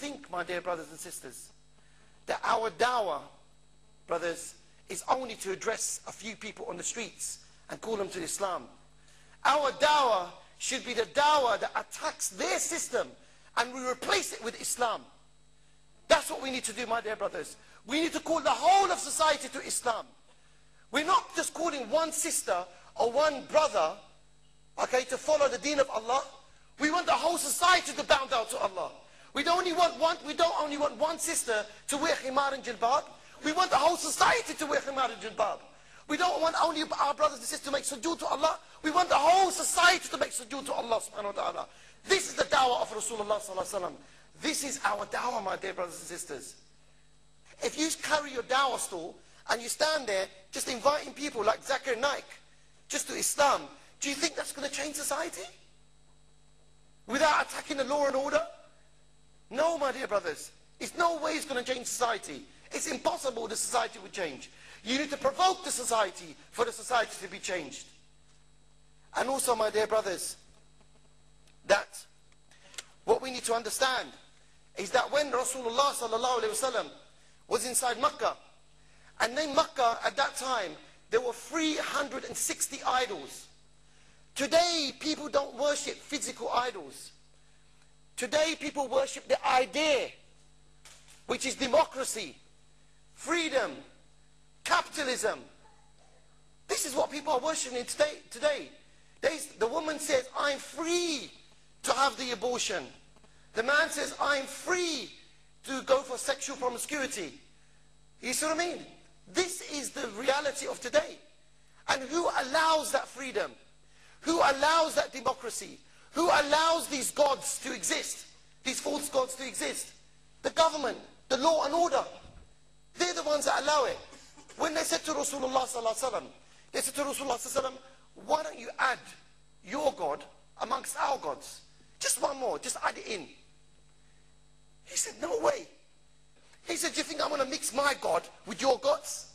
think, my dear brothers and sisters, that our dawah, brothers, is only to address a few people on the streets and call them to Islam. Our dawah should be the dawah that attacks their system and we replace it with Islam. That's what we need to do, my dear brothers. We need to call the whole of society to Islam. We're not just calling one sister or one brother, okay, to follow the deen of Allah. We want the whole society to bow down to Allah. We don't only want one sister to wear khimar and jilbab. We want the whole society to wear khimar and jilbab. We don't want only our brothers and sisters to make sujood to Allah. We want the whole society to make sujood to Allah subhanahu wa ta'ala. This is the dawah of Rasulullah sallallahu alaihi wasallam. This is our dawah, my dear brothers and sisters. If you carry your dawah stall and you stand there just inviting people like Zakir Naik just to Islam, do you think that's going to change society? Without attacking the law and order? No, my dear brothers. It's no way it's going to change society. It's impossible the society would change. You need to provoke the society for the society to be changed. And also, my dear brothers, that what we need to understand is that when Rasulullah sallallahu alaihi wasallam was inside Makkah, and in Makkah at that time there were 360 idols. Today people don't worship physical idols. Today people worship the idea, which is democracy, freedom, capitalism. This is what people are worshiping today. The woman says, I'm free to have the abortion. The man says, I'm free to go for sexual promiscuity. You see what I mean? This is the reality of today. And who allows that freedom? Who allows that democracy? Who allows these gods to exist? These false gods to exist? The government, the law and order. They're the ones that allow it. When they said to Rasulullah sallallahu alaihi wasallam, they said to Rasulullah sallallahu alaihi wasallam, why don't you add your God amongst our gods? Just one more, just add it in. He said, no way. He said, do you think I'm going to mix my God with your gods?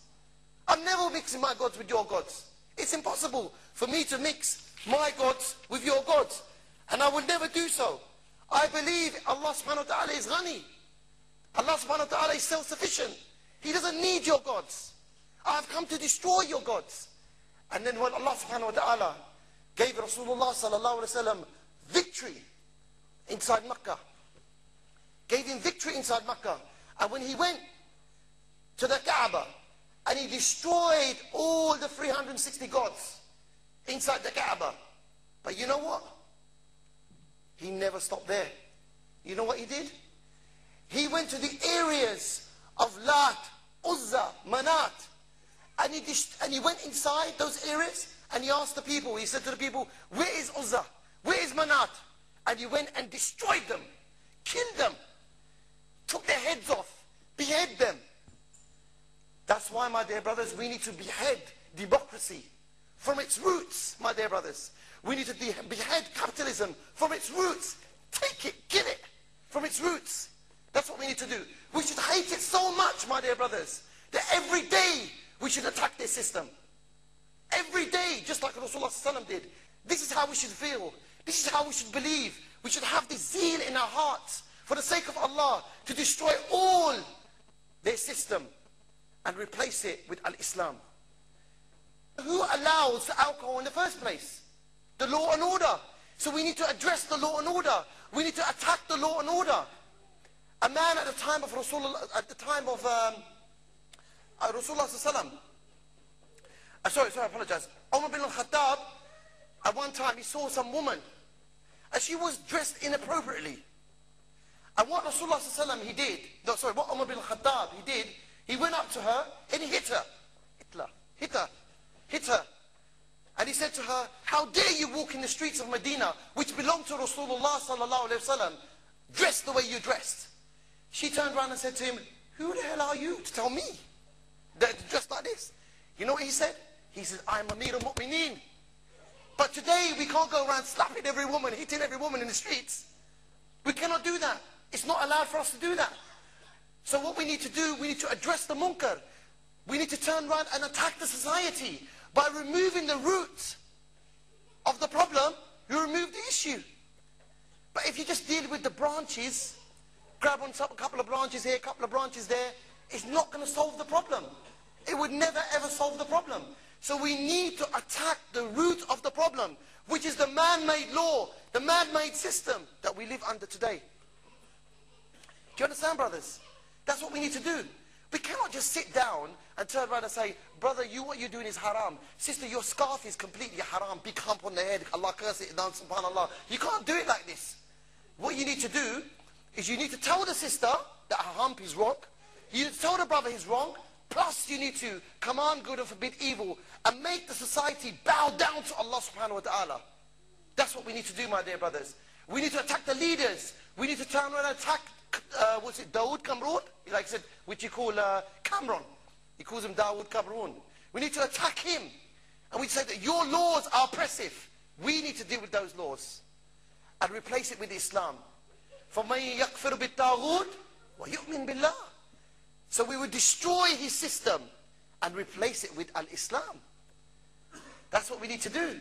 I'm never mixing my gods with your gods. It's impossible for me to mix my gods with your gods. And I will never do so. I believe Allah subhanahu wa ta'ala is ghani. Allah subhanahu wa ta'ala is self-sufficient. He doesn't need your gods. I have come to destroy your gods. And then when Allah subhanahu wa ta'ala gave Rasulullah sallallahu alaihi wasallam victory inside Makkah, gave him victory inside Makkah, and when he went to the Kaaba and he destroyed all the 360 gods inside the Kaaba, but you know what? He never stopped there. You know what he did? He went to the areas of Lat, Uzza, Manat, and he went inside those areas and he asked the people, he said to the people, where is Uzza? Where is Manat? And he went and destroyed them, killed them, took their heads off, behead them. That's why, my dear brothers, we need to behead democracy from its roots, my dear brothers. We need to behead capitalism from its roots. Take it, kill it from its roots. That's what we need to do. We should hate it so much, my dear brothers, that every day we should attack this system. Every day, just like Rasulullah ﷺ did. This is how we should feel. This is how we should believe. We should have this zeal in our hearts for the sake of Allah to destroy all their system and replace it with Al-Islam. Who allows the alcohol in the first place? The law and order. So we need to address the law and order. We need to attack the law and order. A man at the time of Rasulullah, Rasulullah sallallahu sorry, I apologize. Umar bin al-Khattab, at one time he saw some woman and she was dressed inappropriately. And what Rasulullah sallallahu he did, what Umar bin al-Khattab he did, he went up to her and he hit her. Hit her. And he said to her, how dare you walk in the streets of Medina, which belonged to Rasulullah sallallahu alaihi wasallam, dressed the way you dressed. She turned around and said to him, who the hell are you to tell me that dressed like this? You know what he said? He said, I'm Amir al-Mu'mineen. But today we can't go around slapping every woman, hitting every woman in the streets. We cannot do that. It's not allowed for us to do that. So what we need to do, we need to address the munkar. We need to turn around and attack the society. By removing the root of the problem, you remove the issue. But if you just deal with the branches, grab on a couple of branches here, a couple of branches there, it's not going to solve the problem. It would never ever solve the problem. So we need to attack the root of the problem, which is the man-made law, the man-made system that we live under today. Do you understand, brothers? That's what we need to do. We cannot just sit down and turn around and say, brother, what you're doing is haram. Sister, your scarf is completely haram. Big hump on the head. Allah curse it down, subhanallah. You can't do it like this. What you need to do is you need to tell the sister that her hump is wrong. You need to tell the brother he's wrong. Plus, you need to command good and forbid evil and make the society bow down to Allah subhanahu wa ta'ala. That's what we need to do, my dear brothers. We need to attack the leaders. We need to turn around and attack, what's it, Dawood Kamrun? Like I said, which you call Cameron. He calls him Dawood Kamrun. We need to attack him. And we say that your laws are oppressive. We need to deal with those laws and replace it with Islam. فَمَنْ يَكْفِرُ بِالطَّاغُوتِ وَيُؤْمِنْ بِاللَّهِ. So we would destroy his system and replace it with al-Islam. That's what we need to do.